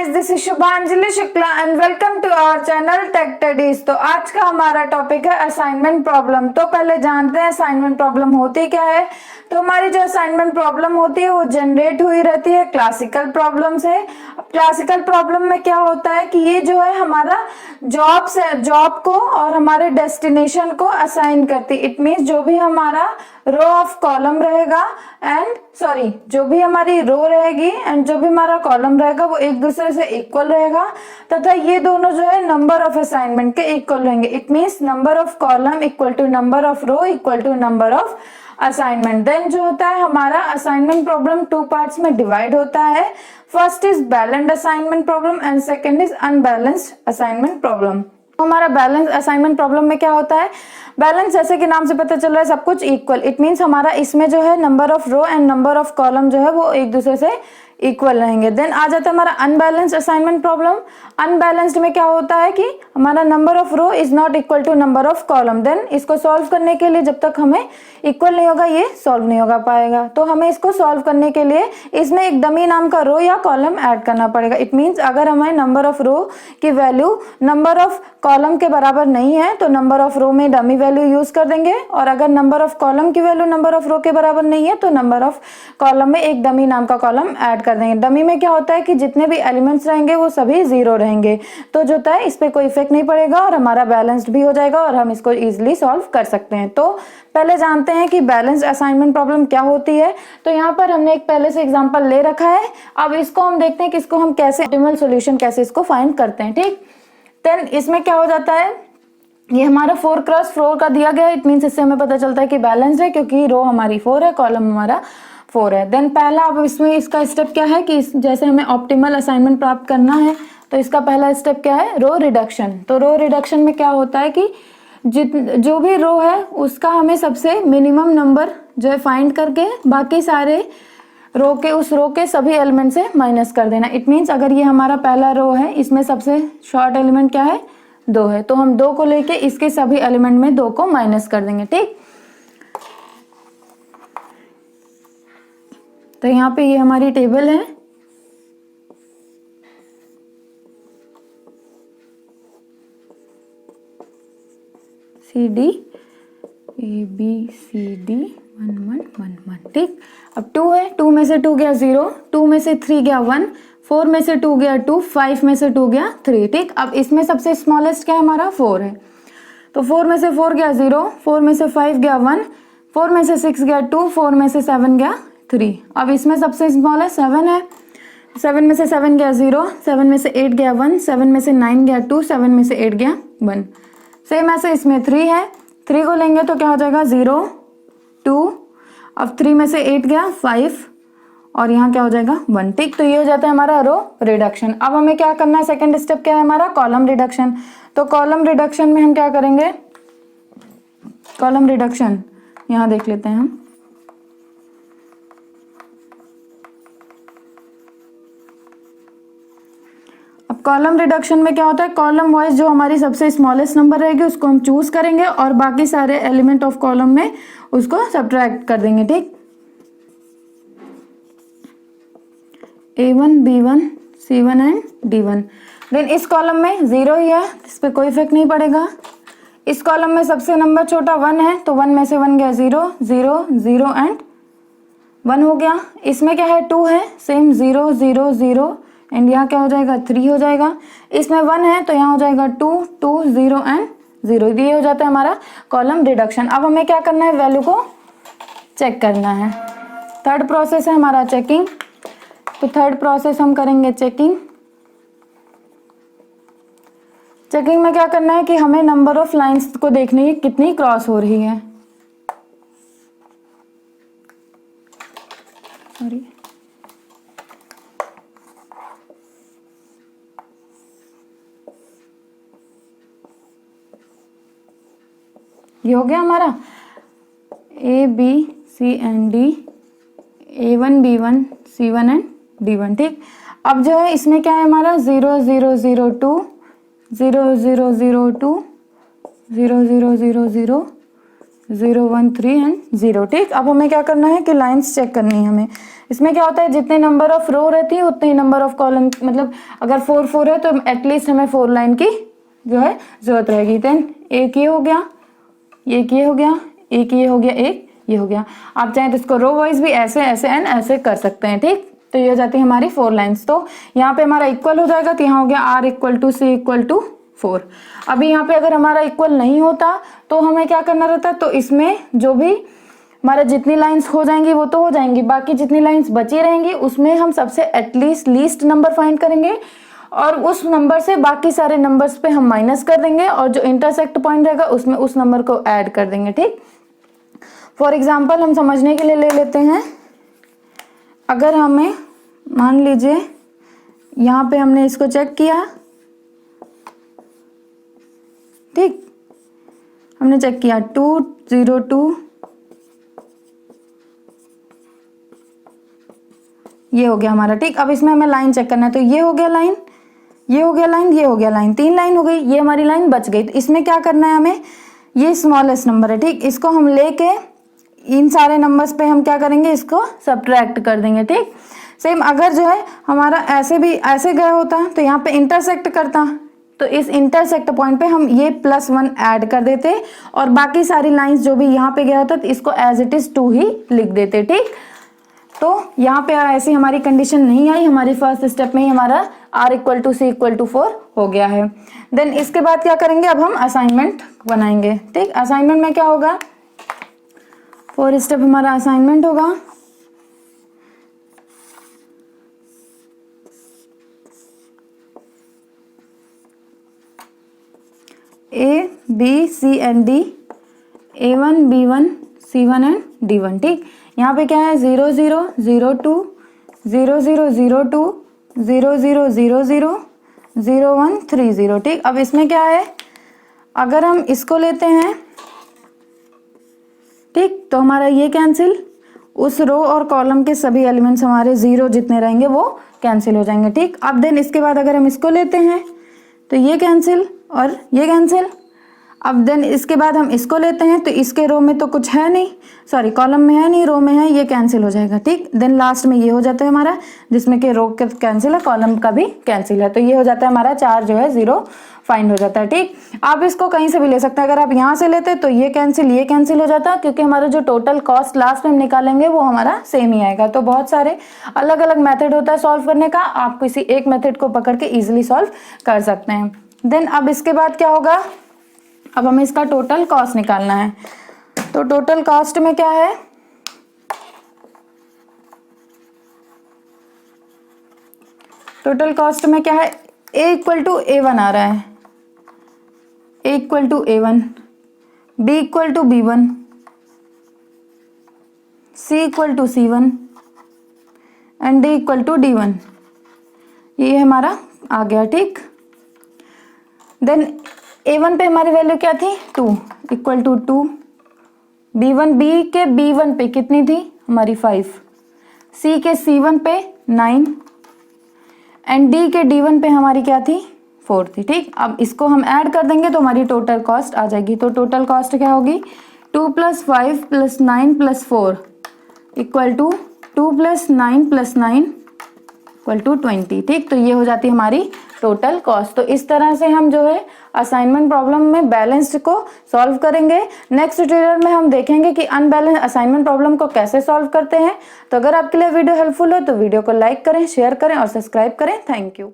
This is Shubhanjali Shukla and welcome to our channel Tech Studies. तो आज का हमारा टॉपिक है असाइनमेंट प्रॉब्लम। तो पहले जानते हैं असाइनमेंट प्रॉब्लम होती क्या है। तो हमारी जो असाइनमेंट प्रॉब्लम होती है वो जनरेट हुई रहती है क्लासिकल प्रॉब्लम से। क्लासिकल प्रॉब्लम में क्या होता है कि ये जो है हमारा जॉब को और हमारे डेस्टिनेशन को असाइन करती है। इट मीन्स जो भी हमारा रो ऑफ कॉलम रहेगा जो भी हमारी रो रहेगी एंड जो भी हमारा कॉलम रहेगा वो एक दूसरे से इक्वल रहेगा तथा ये दोनों जो है नंबर ऑफ असाइनमेंट के इक्वल रहेंगे। It means number of column equal to number of row equal to number of assignment. Then जो होता है हमारा असाइनमेंट प्रॉब्लम टू पार्ट्स में डिवाइड होता है। First is balanced assignment problem and second is unbalanced assignment problem. हमारा balance assignment problem में क्या होता है, बैलेंस जैसे कि नाम से पता चल रहा है सब कुछ इक्वल। इट मीन्स हमारा इसमें जो है number of row and number of column जो है वो एक दूसरे से इक्वल रहेंगे। देन आ जाता है हमारा अनबैलेंस्ड असाइनमेंट प्रॉब्लम। अनबैलेंस्ड में क्या होता है कि हमारा number of row is not equal to number of column. Then इसको सॉल्व करने के लिए जब तक हमें इक्वल नहीं होगा ये सॉल्व नहीं होगा पाएगा। तो हमें इसको सॉल्व करने के लिए इसमें एक डमी नाम का रो या कॉलम ऐड करना पड़ेगा। इट मीन्स अगर हमें नंबर ऑफ रो की वैल्यू नंबर ऑफ कॉलम के बराबर नहीं है तो नंबर ऑफ रो में डमी वैल्यू यूज कर देंगे, और अगर नंबर ऑफ कॉलम की वैल्यू नंबर ऑफ रो के बराबर नहीं है तो नंबर ऑफ कॉलम में एक डमी नाम का कॉलम ऐड कर देंगे। डमी में क्या होता है कि जितने भी एलिमेंट्स रहेंगे वो सभी जीरो रहेंगे, तो जो होता है इस पे कोई इफेक्ट नहीं पड़ेगा और हमारा बैलेंस्ड भी हो जाएगा और हम इसको इजिली सॉल्व कर सकते हैं। तो पहले जानते हैं कि बैलेंस्ड असाइनमेंट प्रॉब्लम क्या होती है। तो यहाँ पर हमने एक पहले से एग्जांपल ले रखा है। अब इसको हम देखते हैं कि इसको हम कैसे ऑप्टिमल सॉल्यूशन कैसे इसको फाइंड करते हैं। ठीक, देन इसमें क्या हो जाता है, ये हमारा 4x4 का दिया गया है। इट मीन्स इससे हमें पता चलता है कि बैलेंस्ड है क्योंकि रो हमारी 4 है, कॉलम हमारा 4 है। देन पहला अब इसमें इसका स्टेप क्या है कि जैसे हमें ऑप्टिमल असाइनमेंट प्राप्त करना है तो इसका पहला स्टेप क्या है, रो रिडक्शन। तो रो रिडक्शन में क्या होता है कि जो भी रो है उसका हमें सबसे मिनिमम नंबर जो है फाइंड करके बाकी सारे उस रो के सभी एलिमेंट से माइनस कर देना। इट मीन्स अगर ये हमारा पहला रो है इसमें सबसे शॉर्ट एलिमेंट क्या है, 2 है, तो हम 2 को लेके इसके सभी एलिमेंट में 2 को माइनस कर देंगे। ठीक, तो यहाँ पे ये हमारी टेबल है। CD ABCD 1 1 1 1। ठीक, अब 2 है, 2 में से 2 गया 0, 2 में से 3 गया 1, 4 में से 2 गया 2, 5 में से 2 गया 3। ठीक, अब इसमें सबसे स्मॉलेस्ट क्या है हमारा 4 है, तो 4 में से 4 गया 0, 4 में से 5 गया 1, 4 में से 6 गया 2, 4 में से 7 गया 3। अब इसमें सबसे स्मॉलेस्ट 7 है, 7 में से 7 गया 0, 7 में से 8 गया 1, 7 में से 9 गया 2, 7 में से 8 गया 1। सेम ऐसे इसमें 3 है, 3 को लेंगे तो क्या हो जाएगा 0 2, अब 3 में से 8 गया 5 और यहाँ क्या हो जाएगा 1। ठीक, तो ये हो जाता है हमारा रो रिडक्शन। अब हमें क्या करना है, सेकंड स्टेप क्या है हमारा, कॉलम रिडक्शन। तो कॉलम रिडक्शन में हम क्या करेंगे, कॉलम रिडक्शन यहाँ देख लेते हैं हम। अब कॉलम रिडक्शन में क्या होता है, कॉलम वाइज जो हमारी सबसे स्मॉलेस्ट नंबर रहेगी उसको हम चूज करेंगे और बाकी सारे एलिमेंट ऑफ कॉलम में उसको सब्ट्रैक्ट कर देंगे। ठीक, A1 B1 C1 and D1। Then इस कॉलम में 0 ही है, इस पे कोई इफेक्ट नहीं पड़ेगा। इस कॉलम में सबसे नंबर छोटा 1 है तो 1 में से 1 गया 0 0 0 एंड 1 हो गया। इसमें क्या है 2 है, सेम 0 0 0 एंड यहाँ क्या हो जाएगा 3 हो जाएगा। इसमें 1 है तो यहाँ हो जाएगा 2 2 0 एंड 0। ये हो जाता है हमारा कॉलम रिडक्शन। अब हमें क्या करना है, वैल्यू को चेक करना है। थर्ड प्रोसेस है हमारा चेकिंग। तो थर्ड प्रोसेस हम करेंगे चेकिंग। चेकिंग में क्या करना है कि हमें नंबर ऑफ लाइंस को देखनी है कितनी क्रॉस हो रही है। सॉरी, ये हो गया हमारा ABCD A1 B1 C1 and D1। ठीक, अब जो है इसमें क्या है हमारा 0 0 0 2 0 0 0 2 0 0 0 0 0 1 3 एंड 0। ठीक, अब हमें क्या करना है कि लाइंस चेक करनी है हमें। इसमें क्या होता है, जितने नंबर ऑफ रो रहती है उतने ही नंबर ऑफ कॉलम, मतलब अगर 4 4 है तो एटलीस्ट हमें 4 लाइन की जो है जरूरत रहेगी। देन एक ये हो गया, एक ये हो गया, एक ये हो गया, एक ये हो गया। आप चाहें तो इसको रो वाइज भी ऐसे ऐसे एंड ऐसे कर सकते हैं, ठीक। तो ये हो जाती है हमारी 4 लाइन्स। तो यहाँ पे हमारा इक्वल हो जाएगा, तो यहाँ हो गया R equal to C equal to 4। अभी यहाँ पे अगर हमारा इक्वल नहीं होता तो हमें क्या करना रहता, तो इसमें जो भी हमारा जितनी लाइंस हो जाएंगी वो तो हो जाएंगी, बाकी जितनी लाइंस बची रहेंगी उसमें हम सबसे एटलीस्ट लीस्ट नंबर फाइंड करेंगे और उस नंबर से बाकी सारे नंबर्स पे हम माइनस कर देंगे और जो इंटरसेक्ट पॉइंट रहेगा उसमें उस नंबर को ऐड कर देंगे, ठीक। फॉर एग्जाम्पल हम समझने के लिए ले लेते हैं, अगर हमें मान लीजिए यहाँ पे हमने इसको चेक किया, ठीक, हमने चेक किया 202, ये हो गया हमारा, ठीक। अब इसमें हमें लाइन चेक करना है, तो ये हो गया लाइन, ये हो गया लाइन, ये हो गया लाइन, 3 लाइन हो गई, ये हमारी लाइन बच गई। तो इसमें क्या करना है हमें, ये स्मॉलेस्ट नंबर है, ठीक, इसको हम लेके इन सारे नंबर्स पे हम क्या करेंगे, इसको सब्ट्रैक्ट कर देंगे, ठीक। सेम अगर जो है हमारा ऐसे भी ऐसे गया होता तो यहाँ पे इंटरसेक्ट करता, तो इस इंटरसेक्ट पॉइंट पे हम ये +1 ऐड कर देते और बाकी सारी लाइंस जो भी यहाँ पे गया होता तो इसको एज इट इज 2 ही लिख देते, ठीक। तो यहाँ पे ऐसी हमारी कंडीशन नहीं आई, हमारी फर्स्ट स्टेप में ही हमारा R equal to C equal to 4 हो गया है। देन इसके बाद क्या करेंगे, अब हम असाइनमेंट बनाएंगे, ठीक। असाइनमेंट में क्या होगा, 4 स्टेप हमारा असाइनमेंट होगा। A, B, C and D, A1, B1, C1 and D1, ठीक। यहाँ पे क्या है 0 0 0 2 0 0 0 2 0 0 0 0 0 1 3 0, ठीक। अब इसमें क्या है, अगर हम इसको लेते हैं, ठीक, तो हमारा ये कैंसिल, उस रो और कॉलम के सभी एलिमेंट्स हमारे 0 जितने रहेंगे वो कैंसिल हो जाएंगे, ठीक। अब देन इसके बाद अगर हम इसको लेते हैं तो ये कैंसिल और ये कैंसिल। अब देन इसके बाद हम इसको लेते हैं तो इसके रो में तो कुछ है नहीं, सॉरी कॉलम में है नहीं, रो में है, ये कैंसिल हो जाएगा, ठीक। देन लास्ट में ये हो जाता है हमारा, जिसमें कि रो का कैंसिल है, कॉलम का भी कैंसिल है, तो ये हो जाता है हमारा 4 जो है 0 फाइंड हो जाता है, ठीक। आप इसको कहीं से भी ले सकते हैं, अगर आप यहाँ से लेते तो ये कैंसिल हो जाता, क्योंकि हमारा जो टोटल कॉस्ट लास्ट में हम निकालेंगे वो हमारा सेम ही आएगा। तो बहुत सारे अलग अलग मेथड होता है सॉल्व करने का, आप किसी एक मेथड को पकड़ के इजिली सॉल्व कर सकते हैं। देन अब इसके बाद क्या होगा, अब हमें इसका टोटल कॉस्ट निकालना है। तो टोटल कॉस्ट में क्या है, टोटल कॉस्ट में क्या है, A इक्वल टू A1 आ रहा है, A equal to A1, B equal to B1, C equal to C1 and D equal to D1, ये हमारा आ गया, ठीक। देन A1 पे हमारी वैल्यू क्या थी 2 इक्वल टू 2, B1 B के B1 पे कितनी थी हमारी 5, C के C1 पे 9 एंड D के D1 पे हमारी क्या थी 4 थी, ठीक। अब इसको हम ऐड कर देंगे तो हमारी टोटल कॉस्ट आ जाएगी। तो टोटल कॉस्ट क्या होगी, 2 + 5 + 9 + 4 इक्वल टू 2 + 9 + 9 इक्वल टू 20, ठीक। तो ये हो जाती है हमारी टोटल कॉस्ट। तो इस तरह से हम जो है असाइनमेंट प्रॉब्लम में बैलेंस्ड को सॉल्व करेंगे। नेक्स्ट ट्यूटोरियल में हम देखेंगे कि अनबैलेंस असाइनमेंट प्रॉब्लम को कैसे सॉल्व करते हैं। तो अगर आपके लिए वीडियो हेल्पफुल हो तो वीडियो को लाइक करें, शेयर करें और सब्सक्राइब करें। Thank you.